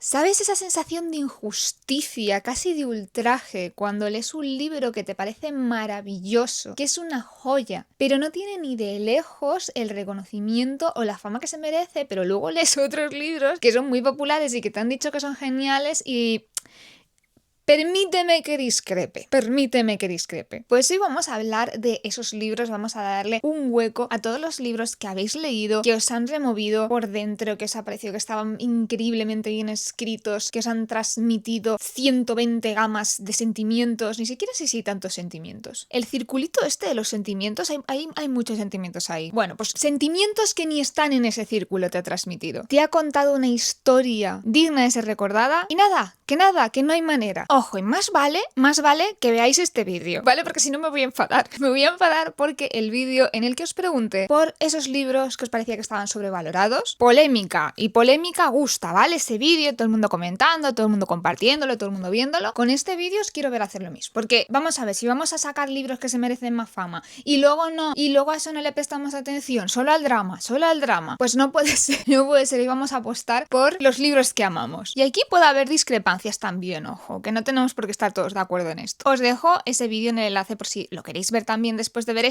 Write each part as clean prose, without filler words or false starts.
¿Sabes esa sensación de injusticia, casi de ultraje, cuando lees un libro que te parece maravilloso, que es una joya, pero no tiene ni de lejos el reconocimiento o la fama que se merece, pero luego lees otros libros que son muy populares y que te han dicho que son geniales y... Permíteme que discrepe. Pues hoy vamos a hablar de esos libros, vamos a darle un hueco a todos los libros que habéis leído, que os han removido por dentro, que os ha parecido que estaban increíblemente bien escritos, que os han transmitido 120 gamas de sentimientos, ni siquiera sé si tantos sentimientos. El circulito este de los sentimientos, hay muchos sentimientos ahí. Bueno, pues sentimientos que ni están en ese círculo te ha transmitido. Te ha contado una historia digna de ser recordada y nada, que no hay manera. Ojo, y más vale que veáis este vídeo, ¿vale? Porque si no me voy a enfadar. Me voy a enfadar porque el vídeo en el que os pregunté por esos libros que os parecía que estaban sobrevalorados, polémica, y polémica gusta, ¿vale? Ese vídeo, todo el mundo comentando, todo el mundo compartiéndolo, todo el mundo viéndolo. Con este vídeo os quiero ver hacer lo mismo. Porque vamos a ver, si vamos a sacar libros que se merecen más fama y luego no, y luego a eso no le prestamos atención, solo al drama, pues no puede ser, y vamos a apostar por los libros que amamos. Y aquí puede haber discrepancias también, ojo, que no tenemos por qué estar todos de acuerdo en esto. Os dejo ese vídeo en el enlace por si lo queréis ver también después de ver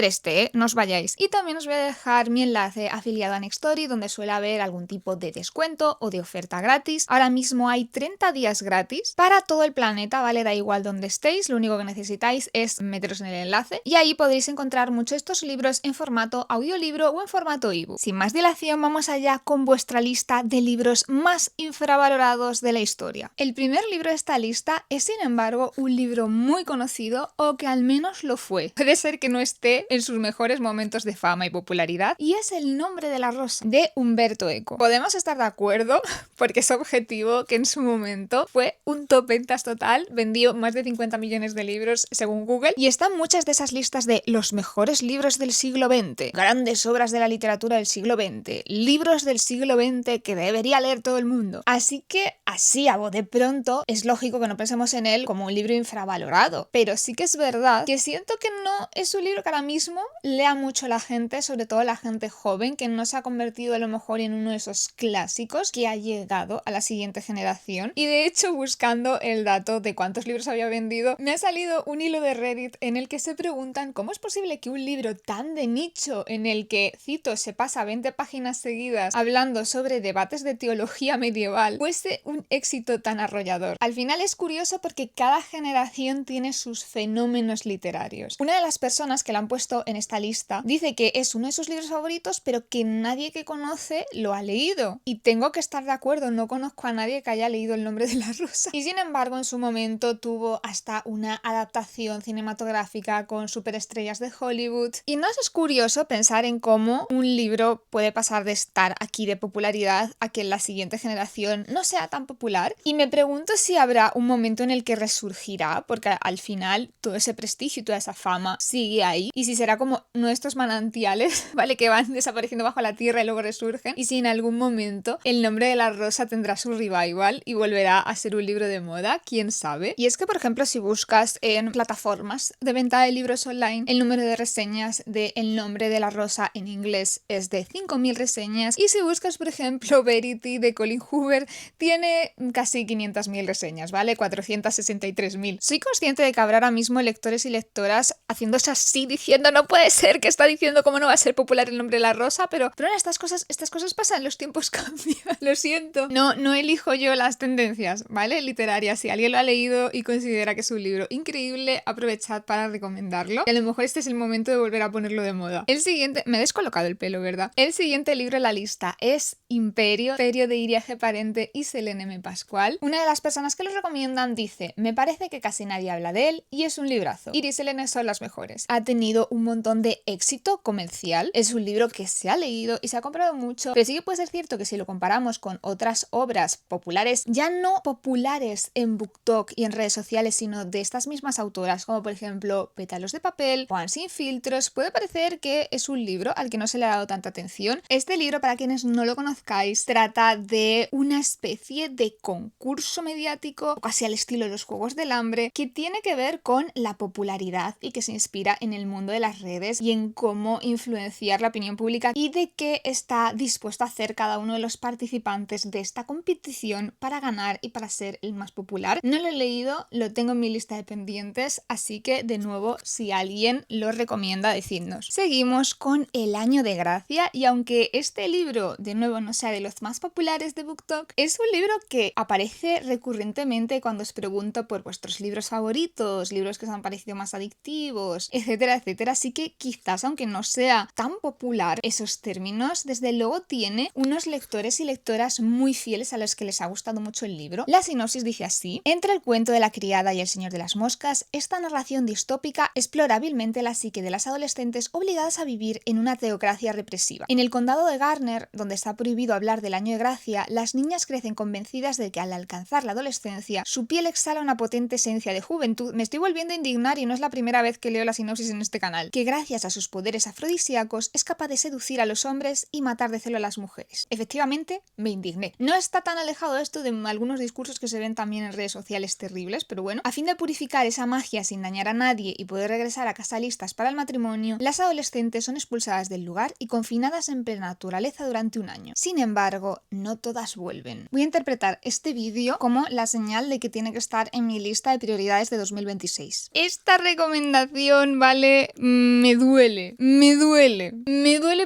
este, no os vayáis. Y también os voy a dejar mi enlace afiliado a Nextory, donde suele haber algún tipo de descuento o de oferta gratis. Ahora mismo hay 30 días gratis para todo el planeta, ¿vale? Da igual donde estéis, lo único que necesitáis es meteros en el enlace y ahí podréis encontrar muchos de estos libros en formato audiolibro o en formato ebook. Sin más dilación, vamos allá con vuestra lista de libros más infravalorados de la historia. El primer libro de esta lista es, sin embargo, un libro muy conocido, o que al menos lo fue. Puede ser que no esté en sus mejores momentos de fama y popularidad, y es El nombre de la rosa, de Umberto Eco. Podemos estar de acuerdo, porque es objetivo, que en su momento fue un top ventas total, vendió más de 50 millones de libros según Google, y están muchas de esas listas de los mejores libros del siglo XX, grandes obras de la literatura del siglo XX, libros del siglo XX que debería leer todo el mundo. Así que, así a bote pronto, es lógico que no pensemos en él como un libro infravalorado, pero sí que es verdad que siento que no es un libro que ahora mismo lea mucho la gente, sobre todo la gente joven, que no se ha convertido a lo mejor en uno de esos clásicos que ha llegado a la siguiente generación. Y de hecho, buscando el dato de cuántos libros había vendido, me ha salido un hilo de Reddit en el que se preguntan cómo es posible que un libro tan de nicho, en el que, cito, se pasa 20 páginas seguidas hablando sobre debates de teología medieval, fuese un éxito tan arrollador. Al final es curioso porque cada generación tiene sus fenómenos literarios. Una de las personas que lo han puesto en esta lista dice que es uno de sus libros favoritos, pero que nadie que conoce lo ha leído. Y tengo que estar de acuerdo, no conozco a nadie que haya leído El nombre de la rosa. Y sin embargo, en su momento tuvo hasta una adaptación cinematográfica con superestrellas de Hollywood. Y no es curioso pensar en cómo un libro puede pasar de estar aquí de popularidad a que en la siguiente generación no sea tan popular. Y me pregunto si habrá un momento en el que resurgirá, porque al final todo ese prestigio y toda esa fama sigue ahí. Y si será como uno de estos manantiales, ¿vale? Que van desapareciendo bajo la tierra y luego resurgen. Y si en algún momento El nombre de la rosa tendrá su revival y volverá a ser un libro de moda, quién sabe. Y es que, por ejemplo, si buscas en plataformas de venta de libros online, el número de reseñas de El nombre de la rosa en inglés es de 5.000 reseñas. Y si buscas, por ejemplo, Verity de Colin Hoover, tiene casi 500.000 reseñas, ¿vale? 463.000. Soy consciente de que habrá ahora mismo lectores y lectoras haciéndose así, diciendo no puede ser, que está diciendo cómo no va a ser popular El nombre de la rosa, pero en estas cosas pasan, los tiempos cambian. Lo siento. No elijo yo las tendencias, ¿vale? Literarias. Si alguien lo ha leído y considera que es un libro increíble, aprovechad para recomendarlo. Y a lo mejor este es el momento de volver a ponerlo de moda. El siguiente... Me he descolocado el pelo, ¿verdad? El siguiente libro en la lista es Imperio de Iria G. Parente y Selene M. Pascual. Una de las personas que lo recomiendan dice: me parece que casi nadie habla de él y es un librazo. Iria y Selene son las mejores. Ha tenido un montón de éxito comercial. Es un libro que se ha leído y se ha comprado mucho, pero sí que puede ser cierto que si lo comparamos con otras obras populares, ya no populares en BookTok y en redes sociales, sino de estas mismas autoras, como por ejemplo Pétalos de papel, Juan sin filtros, puede parecer que es un libro al que no se le ha dado tanta atención. Este libro, para quienes no lo conozcáis, trata de una especie de concurso mediático, casi al estilo de los Juegos del Hambre, que tiene que ver con la popularidad y que se inspira en el mundo de las redes y en cómo influenciar la opinión pública y de qué está dispuesto a hacer cada uno de los participantes de esta competición para ganar y para ser el más popular. No lo he leído, lo tengo en mi lista de pendientes, así que de nuevo, si alguien lo recomienda, decidnos. Seguimos con El Año de Gracia, y aunque este libro de nuevo no sea de los más populares de BookTok, es un libro que aparece recurrentemente cuando os pregunto por vuestros libros favoritos, libros que os han parecido más adictivos, etcétera, etcétera. Así que quizás, aunque no sea tan popular esos términos, desde luego tiene unos lectores y lectoras muy fieles a los que les ha gustado mucho el libro. La sinopsis dice así: entre el cuento de la criada y el señor de las moscas, esta narración distópica explora hábilmente la psique de las adolescentes obligadas a vivir en una teocracia represiva. En el condado de Garner, donde está prohibido hablar del año de gracia, las niñas crecen convencidas de que al alcanzar la adolescencia, su piel exhala una potente esencia de juventud. Me estoy volviendo a indignar y no es la primera vez que leo la sinopsis en este canal. Que gracias a sus poderes afrodisíacos es capaz de seducir a los hombres y matar de celo a las mujeres. Efectivamente, me indigné. No está tan alejado esto de algunos discursos que se ven también en redes sociales terribles, pero bueno, a fin de purificar esa magia sin dañar a nadie y poder regresar a casa listas para el matrimonio, las adolescentes son expulsadas del lugar y confinadas en plena naturaleza durante un año. Sin embargo, no todas vuelven. Voy a interpretar este vídeo como la señal de que tiene que estar en mi lista de prioridades de 2026. Esta recomendación, ¿vale? Me duele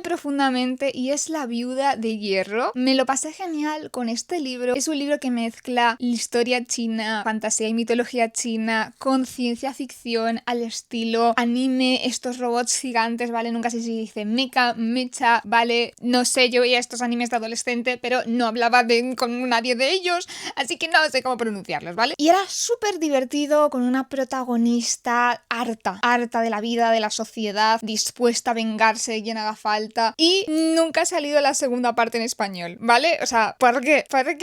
profundamente, y es La viuda de hierro. Me lo pasé genial con este libro. Es un libro que mezcla historia china, fantasía y mitología china con ciencia ficción al estilo anime, estos robots gigantes, ¿vale? Nunca sé si dice mecha, ¿vale? No sé, yo veía estos animes de adolescente, pero no hablaba con nadie de ellos, así que no sé cómo pronunciarlos, ¿vale? Y era súper divertido, con una protagonista harta de la vida, de la sociedad, dispuesta a vengarse de quien haga falta, y nunca ha salido la segunda parte en español, ¿vale? O sea, ¿por qué? ¿Por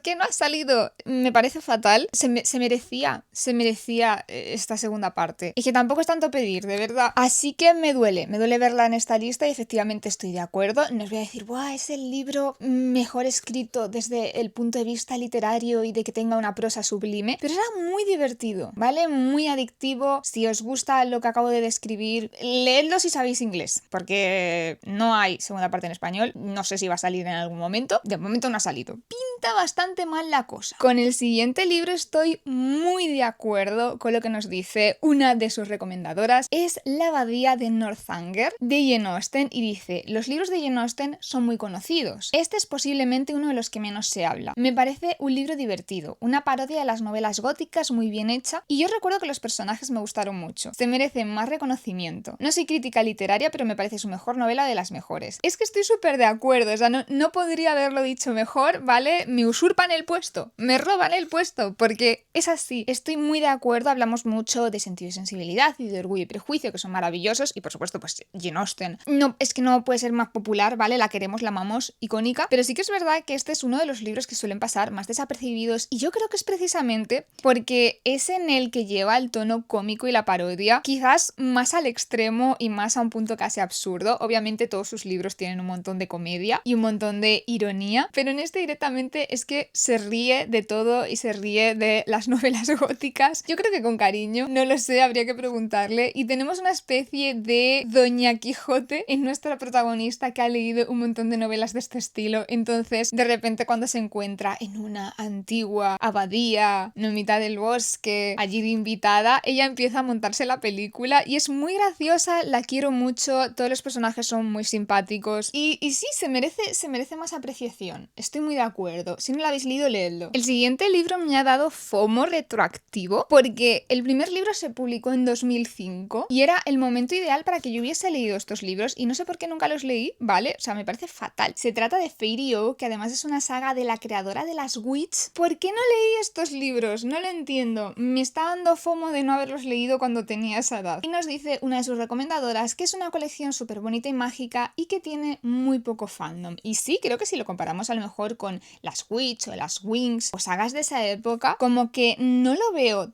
qué no ha salido? Me parece fatal. Se merecía esta segunda parte. Y que tampoco es tanto pedir, de verdad. Así que me duele verla en esta lista, y efectivamente estoy de acuerdo. No os voy a decir, ¡buah! Es el libro mejor escrito desde el punto de vista literario y de que tenga una prosa sublime, pero era muy divertido, ¿vale? Muy adictivo. Si os gusta lo que acabo de describir, leedlo si sabéis inglés, porque no hay segunda parte en español. No sé si va a salir en algún momento. De momento no ha salido. Pinta bastante mal la cosa. Con el siguiente libro estoy muy de acuerdo con lo que nos dice una de sus recomendadoras. Es La abadía de Northanger, de Jane Austen, y dice: los libros de Jane Austen son muy conocidos. Este es posiblemente uno de los que menos se habla. Me parece un libro divertido, una parodia de las novelas góticas muy bien hecha, y yo recuerdo que los personajes me gustaron mucho. Se merecen más reconocimiento. No soy crítica literaria, pero me parece su mejor novela, de las mejores. Es que estoy súper de acuerdo, o sea, no podría haberlo dicho mejor, ¿vale? Me usurpan el puesto, me roban el puesto, porque es así. Estoy muy de acuerdo, hablamos mucho de sentido y sensibilidad y de Orgullo y Prejuicio, que son maravillosos, y por supuesto, pues Jane Austen. No, es que no puede ser más popular, ¿vale? La queremos, la amamos, icónica, pero sí que es verdad que este es uno de los libros que suelen pasar más desapercibidos, y yo creo que es precisamente porque es en el que lleva el tono cómico y la parodia, quizás más al extremo y más a un punto casi absurdo. Obviamente todos sus libros tienen un montón de comedia y un montón de ironía, pero en este directamente es que se ríe de todo y se ríe de las novelas góticas. Yo creo que con cariño, no lo sé, habría que preguntarle. Y tenemos una especie de Doña Quijote en nuestra protagonista, que ha leído un montón de novelas de este estilo. Entonces, de repente, cuando se encuentra en una antigua abadía, no en mitad del bosque, allí de invitada, ella empieza a montarse la película y es muy graciosa, la quiero mucho, todos los personajes son muy simpáticos y sí, se merece más apreciación. Estoy muy de acuerdo. Si no lo habéis leído, leedlo. El siguiente libro me ha dado FOMO retroactivo, porque el primer libro se publicó en 2005 y era el momento ideal para que yo hubiese leído estos libros, y no sé por qué nunca los leí, ¿vale? O sea, me parece fatal. Se trata de Fairy Oak, que además es una saga de la creadora de las Witch. ¿Por qué no leí estos libros? No lo entiendo. Me está dando FOMO de no haberlos leído cuando tenía esa edad. Y nos dice una de sus recomendadoras que es una colección súper bonita y mágica y que tiene muy poco fandom. Y sí, creo que si lo comparamos a lo mejor con las las Witch o las Wings o sagas de esa época, como que no veo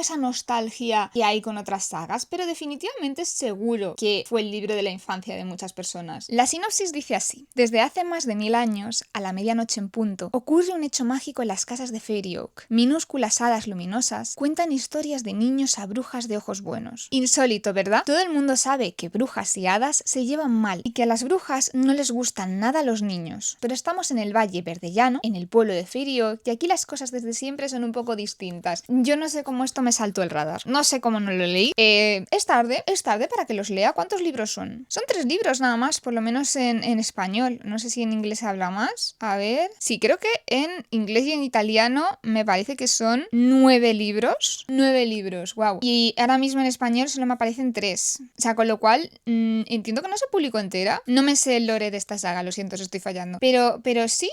esa nostalgia que hay con otras sagas, pero definitivamente seguro que fue el libro de la infancia de muchas personas. La sinopsis dice así: desde hace más de 1000 años, a la medianoche en punto, ocurre un hecho mágico en las casas de Fairy Oak. Minúsculas hadas luminosas cuentan historias de niños a brujas de ojos buenos. Insólito, ¿verdad? Todo el mundo sabe que brujas y hadas se llevan mal y que a las brujas no les gustan nada los niños. Pero estamos en el Valle Verdellano, en el pueblo de Fairy Oak, y aquí las cosas desde siempre son un poco distintas. Yo no sé cómo esto me saltó el radar. No sé cómo no lo leí. Es tarde para que los lea. ¿Cuántos libros son? Son 3 libros nada más, por lo menos en español. No sé si en inglés se habla más. A ver. Sí, creo que en inglés y en italiano me parece que son 9 libros. 9 libros, wow. Y ahora mismo en español solo me aparecen 3. O sea, con lo cual entiendo que no se publicó entera. No me sé el lore de esta saga, lo siento, os estoy fallando. Pero sí,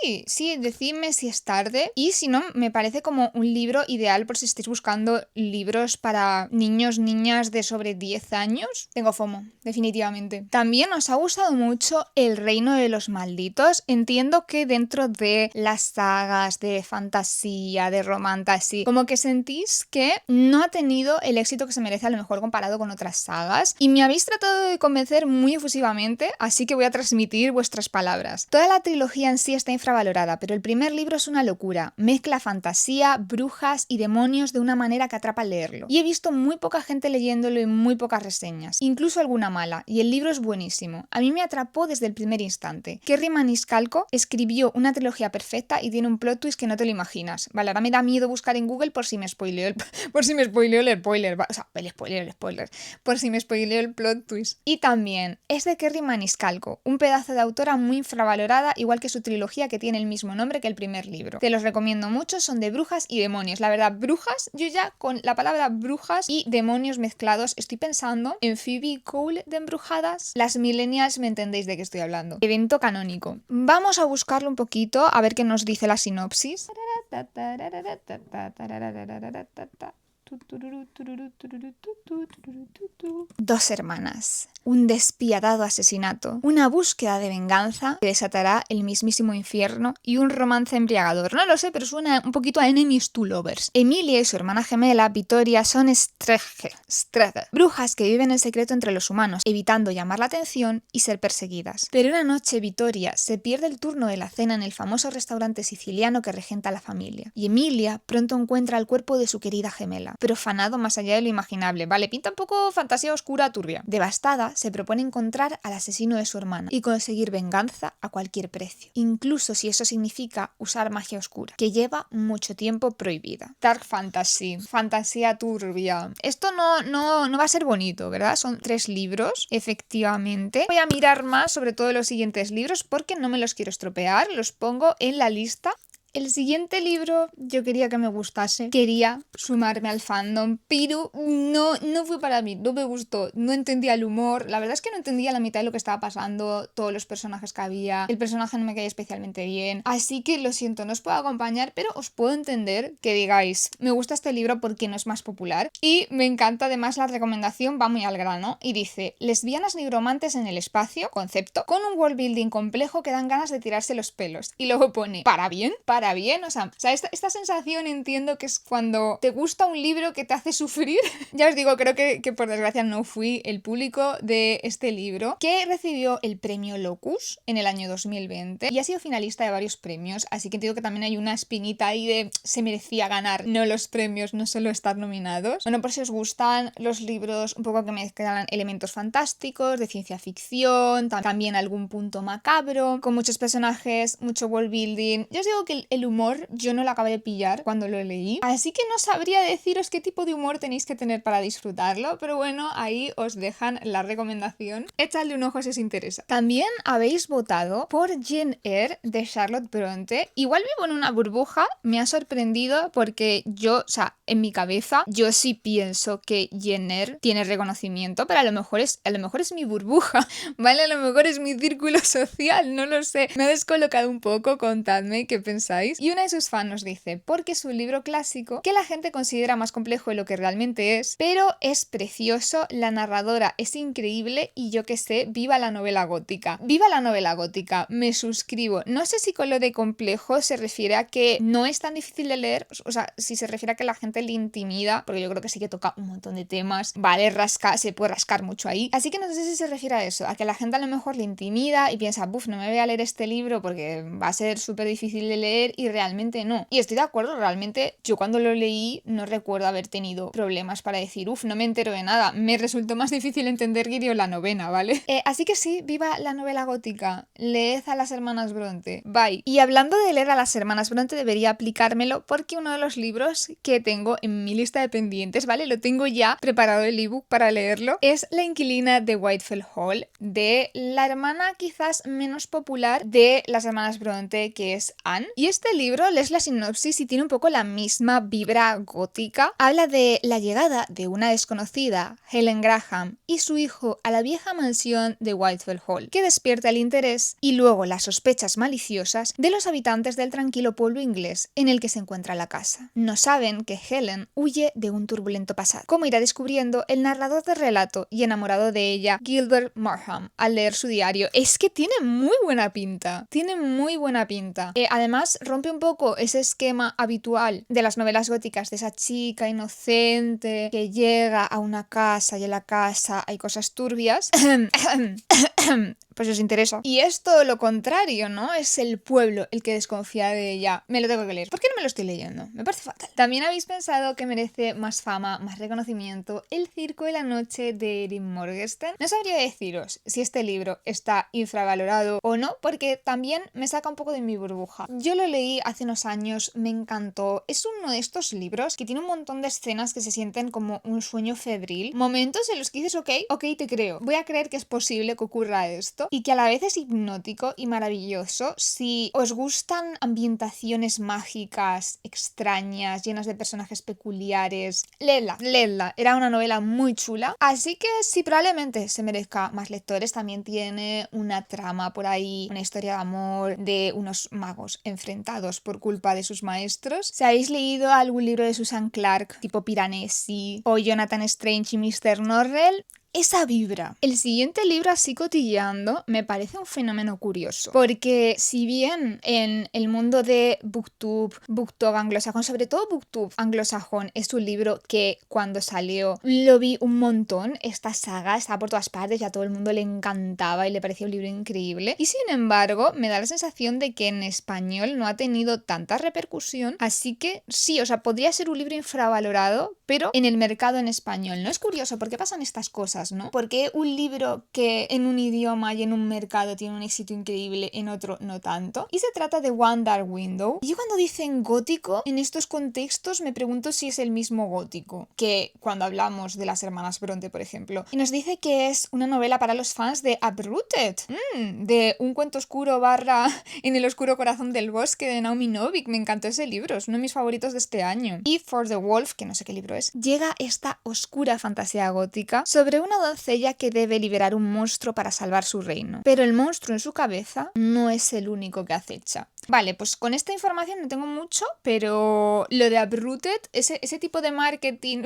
decidme si es tarde. Y si no, me parece como un libro ideal por si estáis buscando libros para niños, niñas de sobre 10 años. Tengo FOMO, definitivamente. También os ha gustado mucho El Reino de los Malditos. Entiendo que dentro de las sagas de fantasía, de romantasy, como que sentís que no ha tenido el éxito que se merece a lo mejor comparado con otras sagas. Y me habéis tratado de convencer muy efusivamente, así que voy a transmitir vuestras palabras. Toda la trilogía en sí está infravalorada, pero el primer libro es una locura. Mezcla fantasía, brujas y demonios de una manera que atrapa al leerlo. Y he visto muy poca gente leyéndolo y muy pocas reseñas, incluso alguna mala, y el libro es buenísimo. A mí me atrapó desde el primer instante. Kerry Maniscalco escribió una trilogía perfecta y tiene un plot twist que no te lo imaginas. Vale, ahora me da miedo buscar en Google por si me spoileo el spoiler. O sea, el spoiler. Por si me spoileo el plot twist. Y también es de Kerry Maniscalco, un pedazo de autora muy infravalorada, igual que su trilogía que tiene el mismo nombre que el primer libro. Te los recomiendo mucho, son de brujas y demonios. La verdad, brujas, yo ya con la palabra brujas y demonios mezclados estoy pensando en Phoebe Cole de Embrujadas. Las millennials me entendéis de qué estoy hablando. Evento canónico. Vamos a buscarlo un poquito a ver qué nos dice la sinopsis. 2 hermanas, un despiadado asesinato, una búsqueda de venganza que desatará el mismísimo infierno y un romance embriagador. No lo sé, pero suena un poquito a Enemies to Lovers. Emilia y su hermana gemela, Vittoria, son Streger, brujas que viven en secreto entre los humanos, evitando llamar la atención y ser perseguidas. Pero una noche Vittoria se pierde el turno de la cena en el famoso restaurante siciliano que regenta la familia, y Emilia pronto encuentra el cuerpo de su querida gemela, profanado más allá de lo imaginable. Vale, pinta un poco fantasía oscura turbia. Devastada, se propone encontrar al asesino de su hermana y conseguir venganza a cualquier precio, incluso si eso significa usar magia oscura, que lleva mucho tiempo prohibida. Dark fantasy, fantasía turbia. Esto no va a ser bonito, ¿verdad? Son 3 libros, efectivamente. Voy a mirar más sobre todo los siguientes libros porque no me los quiero estropear, los pongo en la lista. El siguiente libro yo quería que me gustase, quería sumarme al fandom, pero no fue para mí, no me gustó, no entendía el humor, la verdad es que no entendía la mitad de lo que estaba pasando, todos los personajes que había, el personaje no me caía especialmente bien, así que lo siento, no os puedo acompañar, pero os puedo entender que digáis, me gusta este libro porque no es más popular, y me encanta además la recomendación, va muy al grano, y dice, lesbianas nigromantes en el espacio, concepto, con un world building complejo que dan ganas de tirarse los pelos, y luego pone, ¿para bien? O sea esta sensación entiendo que es cuando te gusta un libro que te hace sufrir. Ya os digo, creo que por desgracia no fui el público de este libro, que recibió el premio Locus en el año 2020 y ha sido finalista de varios premios, así que entiendo que también hay una espinita ahí de se merecía ganar, no los premios, no solo estar nominados. Bueno, por si os gustan los libros un poco que mezclan elementos fantásticos, de ciencia ficción, también algún punto macabro, con muchos personajes, mucho world building. Yo os digo que el humor yo no lo acabé de pillar cuando lo leí, así que no sabría deciros qué tipo de humor tenéis que tener para disfrutarlo, pero bueno, ahí os dejan la recomendación, echadle un ojo si os interesa. También habéis votado por Jane Eyre de Charlotte Bronte. Igual vivo en una burbuja, me ha sorprendido porque yo, o sea, en mi cabeza yo sí pienso que Jane Eyre tiene reconocimiento, pero a lo mejor es mi burbuja, ¿vale? A lo mejor es mi círculo social, no lo sé. Me he descolocado un poco, contadme qué pensáis. pensáis. Y una de sus fans nos dice, porque es un libro clásico que la gente considera más complejo de lo que realmente es, pero es precioso, la narradora es increíble y yo que sé, viva la novela gótica. ¡Viva la novela gótica! Me suscribo. No sé si con lo de complejo se refiere a que no es tan difícil de leer, o sea, si se refiere a que la gente le intimida, porque yo creo que sí que toca un montón de temas, vale, se puede rascar mucho ahí. Así que no sé si se refiere a eso, a que la gente a lo mejor le intimida y piensa, buf, no me voy a leer este libro porque va a ser súper difícil de leer y realmente no. Y estoy de acuerdo, realmente yo cuando lo leí no recuerdo haber tenido problemas para decir, no me entero de nada, me resultó más difícil entender Gideon la novena, ¿vale? Así que sí, viva la novela gótica, leed a las hermanas Bronte, bye. Y hablando de leer a las hermanas Bronte debería aplicármelo porque uno de los libros que tengo en mi lista de pendientes, ¿vale? Lo tengo ya preparado el ebook para leerlo, es La inquilina de Whitefell Hall, de la hermana quizás menos popular de las hermanas Bronte, que es Anne. Y este libro, lees la sinopsis y tiene un poco la misma vibra gótica. Habla de la llegada de una desconocida, Helen Graham, y su hijo a la vieja mansión de Whitefell Hall, que despierta el interés y luego las sospechas maliciosas de los habitantes del tranquilo pueblo inglés en el que se encuentra la casa. No saben que Helen huye de un turbulento pasado, como irá descubriendo el narrador del relato y enamorado de ella, Gilbert Markham, al leer su diario. Es que tiene muy buena pinta, tiene muy buena pinta. Además, rompe un poco ese esquema habitual de las novelas góticas, de esa chica inocente que llega a una casa y en la casa hay cosas turbias. Pues os interesa. Y es todo lo contrario, ¿no? Es el pueblo el que desconfía de ella. Me lo tengo que leer. ¿Por qué no me lo estoy leyendo? Me parece fatal. También habéis pensado que merece más fama, más reconocimiento El circo de la noche de Erin Morgenstern. No sabría deciros si este libro está infravalorado o no, porque también me saca un poco de mi burbuja. Yo lo leí hace unos años, me encantó. Es uno de estos libros que tiene un montón de escenas que se sienten como un sueño febril. Momentos en los que dices, ok, te creo. Voy a creer que es posible que ocurra esto. Y que a la vez es hipnótico y maravilloso. Si os gustan ambientaciones mágicas, extrañas, llenas de personajes peculiares, leedla. Era una novela muy chula. Así que sí, probablemente se merezca más lectores. También tiene una trama por ahí, una historia de amor de unos magos enfrentados por culpa de sus maestros. Si habéis leído algún libro de Susan Clarke, tipo Piranesi o Jonathan Strange y Mr. Norrell, esa vibra. El siguiente libro, así cotilleando, me parece un fenómeno curioso, porque si bien en el mundo de booktube anglosajón, sobre todo booktube anglosajón, es un libro que cuando salió lo vi un montón, esta saga estaba por todas partes y a todo el mundo le encantaba y le parecía un libro increíble, y sin embargo me da la sensación de que en español no ha tenido tanta repercusión, así que sí, o sea, podría ser un libro infravalorado, pero en el mercado en español. ¿No es curioso por qué pasan estas cosas, no? ¿Por qué un libro que en un idioma y en un mercado tiene un éxito increíble, en otro no tanto? Y se trata de One Dark Window. Y yo cuando dicen gótico, en estos contextos me pregunto si es el mismo gótico que cuando hablamos de las hermanas Bronte, por ejemplo. Y nos dice que es una novela para los fans de Uprooted, de Un cuento oscuro / En el oscuro corazón del bosque de Naomi Novik. Me encantó ese libro, es uno de mis favoritos de este año. Y For the Wolf, que no sé qué libro es, llega esta oscura fantasía gótica sobre una doncella que debe liberar un monstruo para salvar su reino. Pero el monstruo en su cabeza no es el único que acecha. Vale, pues con esta información no tengo mucho, pero lo de Uprooted, ese tipo de marketing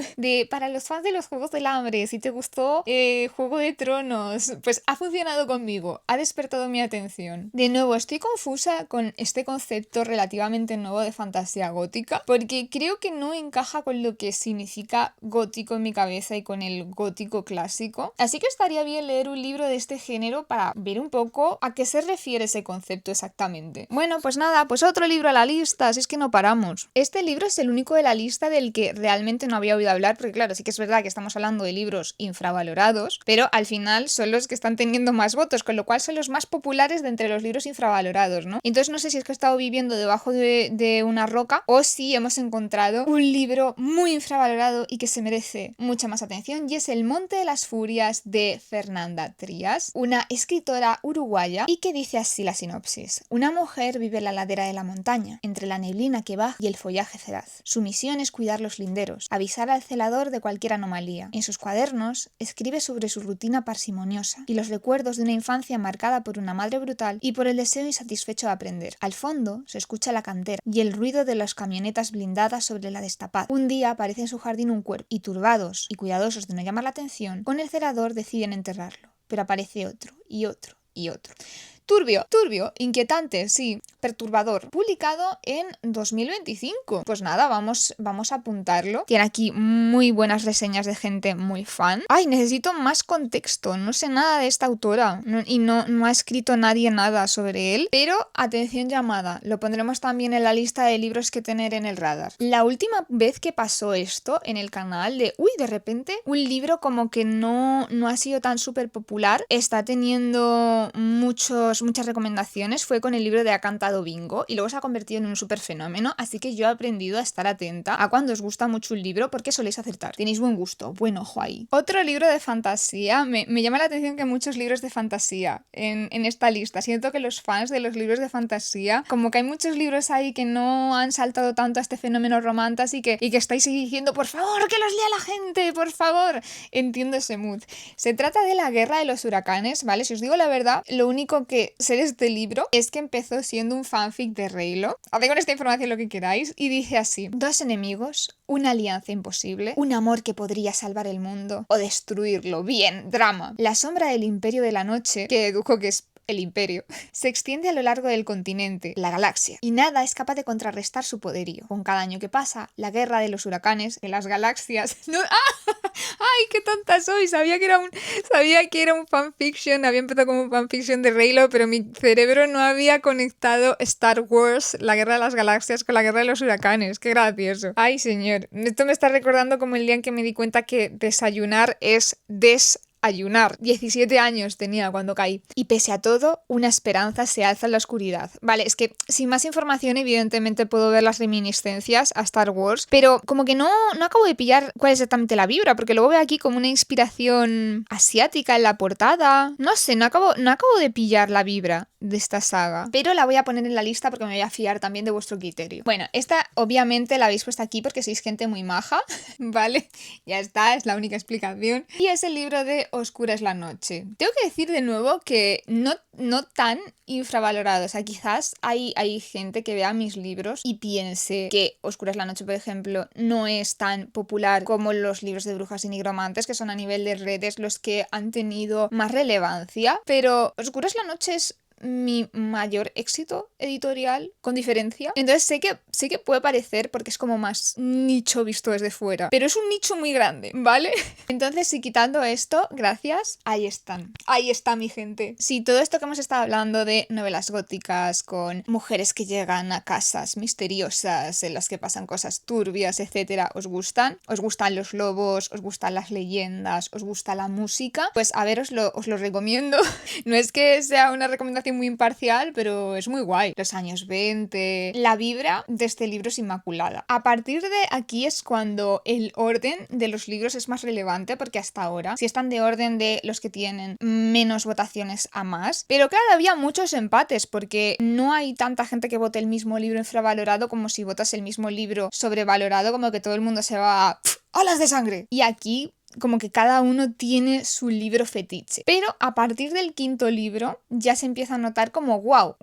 para los fans de los Juegos del Hambre, si te gustó Juego de Tronos, pues ha funcionado conmigo, ha despertado mi atención. De nuevo, estoy confusa con este concepto relativamente nuevo de fantasía gótica, porque creo que no encaja con lo que significa gótico en mi cabeza y con el gótico clásico. Así que estaría bien leer un libro de este género para ver un poco a qué se refiere ese concepto exactamente. Bueno, pues nada, pues otro libro a la lista, si es que no paramos. Este libro es el único de la lista del que realmente no había oído hablar, porque claro, sí que es verdad que estamos hablando de libros infravalorados, pero al final son los que están teniendo más votos, con lo cual son los más populares de entre los libros infravalorados, ¿no? Entonces no sé si es que he estado viviendo debajo de una roca o si hemos encontrado un libro muy infravalorado y que se merece mucha más atención, y es El Monte de las Furias de Fernanda Trías, una escritora uruguaya, y que dice así la sinopsis: una mujer vive de la ladera de la montaña, entre la neblina que baja y el follaje ceraz. Su misión es cuidar los linderos, avisar al celador de cualquier anomalía. En sus cuadernos escribe sobre su rutina parsimoniosa y los recuerdos de una infancia marcada por una madre brutal y por el deseo insatisfecho de aprender. Al fondo se escucha la cantera y el ruido de las camionetas blindadas sobre la destapada. Un día aparece en su jardín un cuerpo y, turbados y cuidadosos de no llamar la atención, con el celador deciden enterrarlo. Pero aparece otro y otro y otro. Turbio, inquietante, sí, perturbador. Publicado en 2025. Pues nada, vamos a apuntarlo. Tiene aquí muy buenas reseñas de gente muy fan. Ay, necesito más contexto. No sé nada de esta autora y no ha escrito nadie nada sobre él. Pero atención llamada, lo pondremos también en la lista de libros que tener en el radar. La última vez que pasó esto en el canal de repente un libro como que no ha sido tan súper popular, está teniendo muchas recomendaciones, fue con el libro de Ha cantado Bingo y luego se ha convertido en un súper fenómeno, así que yo he aprendido a estar atenta a cuando os gusta mucho un libro porque soléis acertar, tenéis buen gusto, buen ojo ahí. Otro libro de fantasía, me llama la atención que muchos libros de fantasía en esta lista, siento que los fans de los libros de fantasía, como que hay muchos libros ahí que no han saltado tanto a este fenómeno romantas y que estáis diciendo, por favor, que los lea la gente, por favor, entiendo ese mood. Se trata de La guerra de los huracanes, ¿vale? Si os digo la verdad, lo único que sé de este libro es que empezó siendo un fanfic de Reylo. Haced con esta información lo que queráis y dice así: dos enemigos, una alianza imposible, un amor que podría salvar el mundo o destruirlo. Bien, drama. La sombra del imperio de la noche, que dedujo que es el imperio, se extiende a lo largo del continente, la galaxia, y nada es capaz de contrarrestar su poderío. Con cada año que pasa, la guerra de los huracanes, de las galaxias... ¡No! ¡Ah! ¡Ay, qué tonta soy! Sabía que era un fanfiction, había empezado como un fanfiction de Reylo, pero mi cerebro no había conectado Star Wars, la guerra de las galaxias, con la guerra de los huracanes. ¡Qué gracioso! ¡Ay, señor! Esto me está recordando como el día en que me di cuenta que desayunar es ayunar. 17 años tenía cuando caí. Y pese a todo, una esperanza se alza en la oscuridad. Vale, es que sin más información evidentemente puedo ver las reminiscencias a Star Wars, pero como que no acabo de pillar cuál es exactamente la vibra, porque luego veo aquí como una inspiración asiática en la portada. No sé, no acabo de pillar la vibra de esta saga, pero la voy a poner en la lista porque me voy a fiar también de vuestro criterio. Bueno, esta obviamente la habéis puesto aquí porque sois gente muy maja, ¿vale? Ya está, es la única explicación. Y es el libro de Oscura es la noche. Tengo que decir de nuevo que no tan infravalorado. O sea, quizás hay gente que vea mis libros y piense que Oscura es la noche, por ejemplo, no es tan popular como los libros de brujas y nigromantes, que son a nivel de redes los que han tenido más relevancia. Pero Oscura es la noche es mi mayor éxito editorial, con diferencia. Entonces sé que puede parecer porque es como más nicho visto desde fuera, pero es un nicho muy grande, ¿vale? Entonces, si quitando esto, gracias, ahí están. Ahí está mi gente. Si todo esto que hemos estado hablando de novelas góticas con mujeres que llegan a casas misteriosas en las que pasan cosas turbias, etcétera, os gustan los lobos, os gustan las leyendas, os gusta la música, pues a ver, os lo recomiendo. No es que sea una recomendación muy imparcial, pero es muy guay. Los años 20, la vibra de este libro es inmaculada. A partir de aquí es cuando el orden de los libros es más relevante, porque hasta ahora sí están de orden de los que tienen menos votaciones a más, pero claro, había muchos empates porque no hay tanta gente que vote el mismo libro infravalorado como si votas el mismo libro sobrevalorado, como que todo el mundo se va a ¡olas de sangre! Y aquí como que cada uno tiene su libro fetiche. Pero a partir del quinto libro ya se empieza a notar como wow,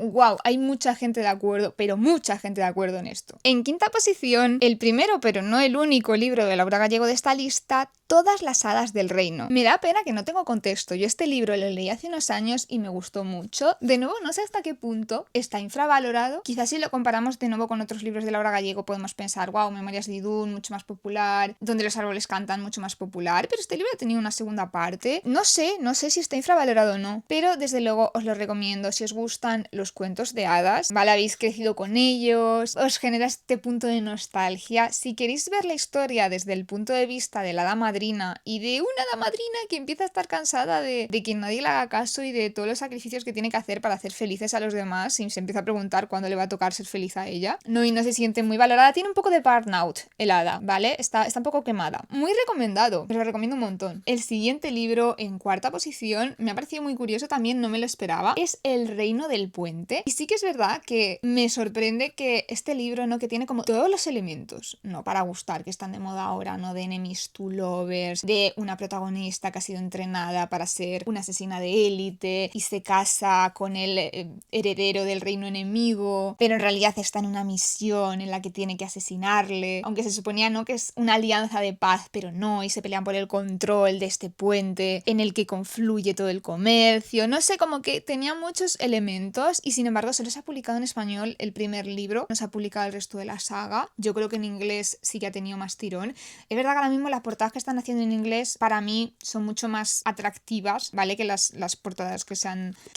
hay mucha gente de acuerdo, pero mucha gente de acuerdo en esto. En quinta posición, el primero pero no el único libro de Laura Gallego de esta lista, Todas las hadas del reino. Me da pena que no tengo contexto. Yo este libro lo leí hace unos años y me gustó mucho. De nuevo, no sé hasta qué punto está infravalorado. Quizás si lo comparamos de nuevo con otros libros de Laura Gallego podemos pensar, wow, Memorias de Idún, mucho más popular, Donde los árboles cantan, mucho más popular, pero este libro ha tenido una segunda parte. No sé si está infravalorado o no, pero desde luego os lo recomiendo si os gustan los cuentos de hadas, ¿vale? Habéis crecido con ellos, os genera este punto de nostalgia. Si queréis ver la historia desde el punto de vista de la hada madrina y de una hada madrina que empieza a estar cansada de que nadie le haga caso y de todos los sacrificios que tiene que hacer para hacer felices a los demás, y se empieza a preguntar cuándo le va a tocar ser feliz a ella, y no se siente muy valorada, tiene un poco de burnout el hada, ¿vale? Está un poco quemada. Muy recomendado. Os lo recomiendo un montón. El siguiente libro, en cuarta posición, me ha parecido muy curioso también, no me lo esperaba, es El reino del puente. Y sí que es verdad que me sorprende que este libro, ¿no? Que tiene como todos los elementos, ¿no? Para gustar, que están de moda ahora, ¿no? De enemies to lovers, de una protagonista que ha sido entrenada para ser una asesina de élite y se casa con el heredero del reino enemigo, pero en realidad está en una misión en la que tiene que asesinarle, aunque se suponía, ¿no? Que es una alianza de paz, pero no, y se pelean por el control de este puente en el que confluye todo el comercio, no sé, como que tenía muchos elementos y sin embargo solo se ha publicado en español el primer libro, no se ha publicado el resto de la saga. Yo creo que en inglés sí que ha tenido más tirón. Es verdad que ahora mismo las portadas que están haciendo en inglés para mí son mucho más atractivas, ¿vale? Que las portadas que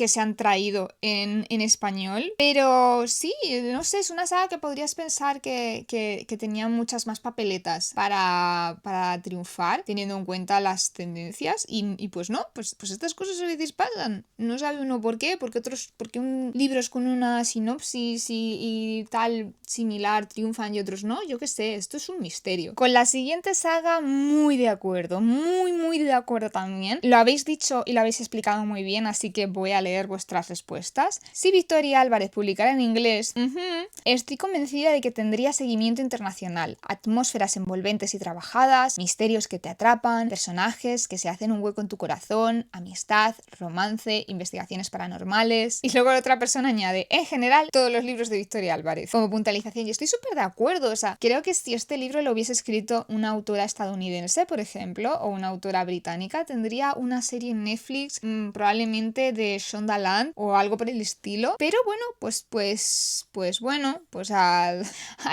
se han traído en español, pero sí, no sé, es una saga que podrías pensar que tenía muchas más papeletas para triunfar, teniendo en cuenta las tendencias y pues no, pues estas cosas a veces pasan. No sabe uno por qué, porque un libros con una sinopsis y tal similar triunfan y otros no, yo qué sé, esto es un misterio. Con la siguiente saga, muy de acuerdo, muy de acuerdo también. Lo habéis dicho y lo habéis explicado muy bien, así que voy a leer vuestras respuestas. Si Victoria Álvarez publicara en inglés, estoy convencida de que tendría seguimiento internacional, atmósferas envolventes y trabajadas, misterios que te atrapan, personajes que se hacen un hueco en tu corazón, amistad, romance, investigaciones paranormales. Y luego la otra persona añade, en general, todos los libros de Victoria Álvarez. Como puntualización, yo estoy súper de acuerdo, o sea, creo que si este libro lo hubiese escrito una autora estadounidense, por ejemplo, o una autora británica, tendría una serie en Netflix, probablemente de Shonda Land o algo por el estilo. Pero bueno, pues bueno, pues a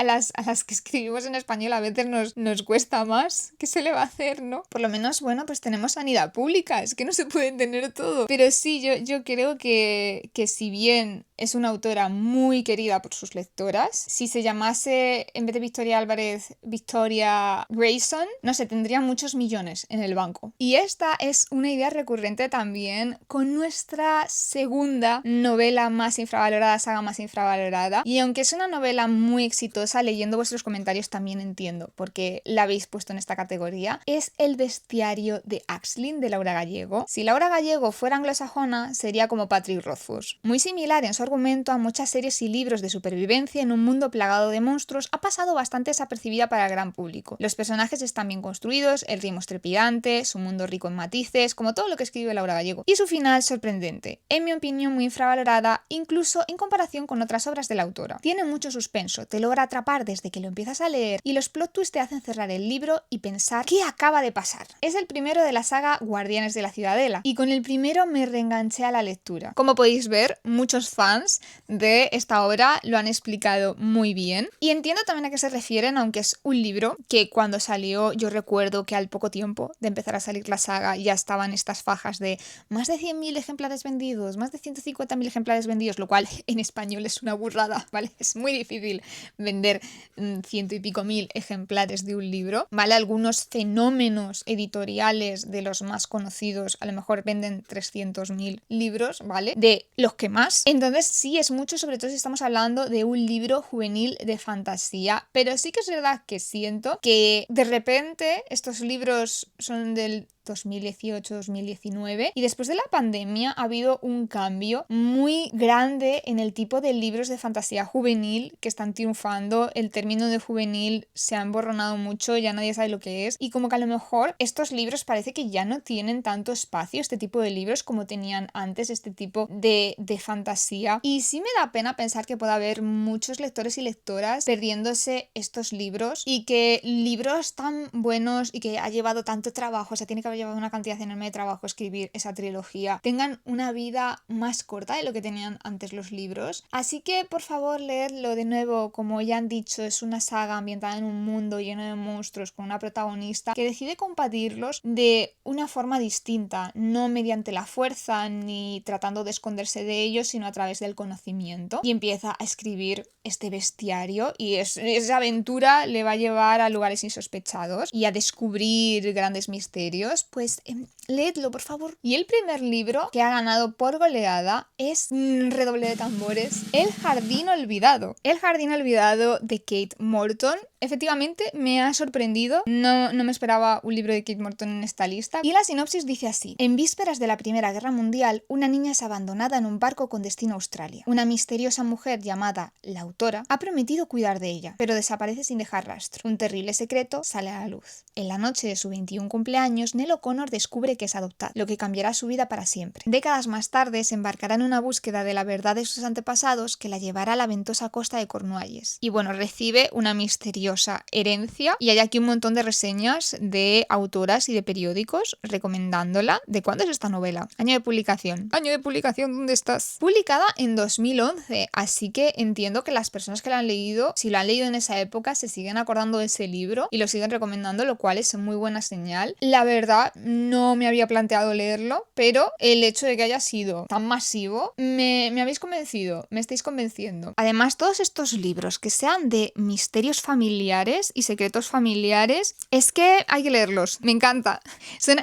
las que escribimos en español a veces nos cuesta más. ¿Qué se le va a hacer, no? Por lo menos, bueno, pues tenemos sanidad pública, es que no se puede entender todo. Pero sí, yo creo que si bien es una autora muy querida por sus lectoras, si se llamase, en vez de Victoria Álvarez, Victoria Grayson, no sé, tendría muchos millones en el banco. Y esta es una idea recurrente también con nuestra segunda novela más infravalorada, saga más infravalorada. Y aunque es una novela muy exitosa, leyendo vuestros comentarios también entiendo por qué la habéis puesto en esta categoría. Es El bestiario de Aisling, de Laura Gallego. Si Laura Gallego fuera anglosajona, sería como Patrick Rothfuss. Muy similar en su argumento a muchas series y libros de supervivencia en un mundo plagado de monstruos, ha pasado bastante desapercibida para el gran público. Los personajes están bien construidos, el ritmo es trepidante, su mundo rico en matices, como todo lo que escribe Laura Gallego. Y su final sorprendente, en mi opinión muy infravalorada, incluso en comparación con otras obras de la autora. Tiene mucho suspenso, te logra atrapar desde que lo empiezas a leer y los plot twists te hacen cerrar el libro y pensar ¿qué acaba de pasar? Es el primero de la saga Guardianes de la Ciudadela y con el primero me reenganché a la lectura. Como podéis ver, muchos fans de esta obra lo han explicado muy bien y entiendo también a qué se refieren, aunque es un libro que cuando salió yo recuerdo que al poco tiempo de empezar a salir la saga ya estaban estas fajas de más de 100.000 ejemplares vendidos, más de 150.000 ejemplares vendidos, lo cual en español es una burrada, ¿vale? Es muy difícil vender ciento y pico mil ejemplares de un libro, ¿vale? Algunos fenómenos editoriales de los más conocidos a lo mejor venden 300.000 libros, ¿vale? De los que más. Entonces sí es mucho, sobre todo si estamos hablando de un libro juvenil de fantasía, pero sí que es verdad que siento que de repente estos libros son del 2018-2019 y después de la pandemia ha habido un cambio muy grande en el tipo de libros de fantasía juvenil que están triunfando. El término de juvenil se ha emborronado mucho, ya nadie sabe lo que es y como que a lo mejor estos libros parece que ya no tienen tanto espacio, este tipo de libros como tenían antes, este tipo de fantasía, y sí me da pena pensar que pueda haber muchos lectores y lectoras perdiéndose estos libros y que libros tan buenos y que ha llevado tanto trabajo, o sea, tiene que haber llevado una cantidad enorme de trabajo escribir esa trilogía, tengan una vida más corta de lo que tenían antes los libros. Así que por favor leedlo de nuevo, como ya han dicho, es una saga ambientada en un mundo lleno de monstruos con una protagonista que decide combatirlos de una forma distinta, no mediante la fuerza ni tratando de esconderse de ellos, sino a través del conocimiento, y empieza a escribir este bestiario y esa aventura le va a llevar a lugares insospechados y a descubrir grandes misterios, pues leedlo, por favor. Y el primer libro que ha ganado por goleada es, redoble de tambores, El jardín olvidado. El jardín olvidado de Kate Morton. Efectivamente me ha sorprendido, no me esperaba un libro de Kate Morton en esta lista. Y la sinopsis dice así: en vísperas de la Primera Guerra Mundial, una niña es abandonada en un barco con destino a Australia. Una misteriosa mujer llamada la autora ha prometido cuidar de ella, pero desaparece sin dejar rastro. Un terrible secreto sale a la luz. En la noche de su 21 cumpleaños, Nell O'Connor descubre que es adoptada, lo que cambiará su vida para siempre. Décadas más tarde se embarcará en una búsqueda de la verdad de sus antepasados que la llevará a la ventosa costa de Cornualles. Y bueno, recibe una misteriosa herencia y hay aquí un montón de reseñas de autoras y de periódicos recomendándola. ¿De cuándo es esta novela? Año de publicación. Año de publicación, ¿dónde estás? Publicada en 2011, así que entiendo que las personas que la han leído, si lo han leído en esa época, se siguen acordando de ese libro y lo siguen recomendando, lo cual es muy buena señal. La verdad, no me había planteado leerlo, pero el hecho de que haya sido tan masivo, me habéis convencido, me estáis convenciendo. Además, todos estos libros que sean de misterios familiares y secretos familiares, es que hay que leerlos, me encanta.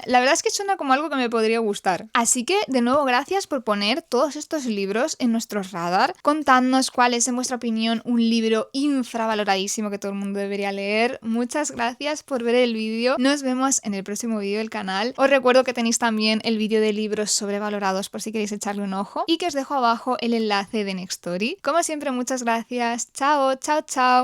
La verdad es que suena como algo que me podría gustar. Así que, de nuevo, gracias por poner todos estos libros en nuestro radar. Contadnos cuál es, en vuestra opinión, un libro infravaloradísimo que todo el mundo debería leer. Muchas gracias por ver el vídeo. Nos vemos en el próximo vídeo del canal. Os recuerdo que tenéis también el vídeo de libros sobrevalorados por si queréis echarle un ojo y que os dejo abajo el enlace de Nextory. Como siempre, muchas gracias. Chao, chao, chao.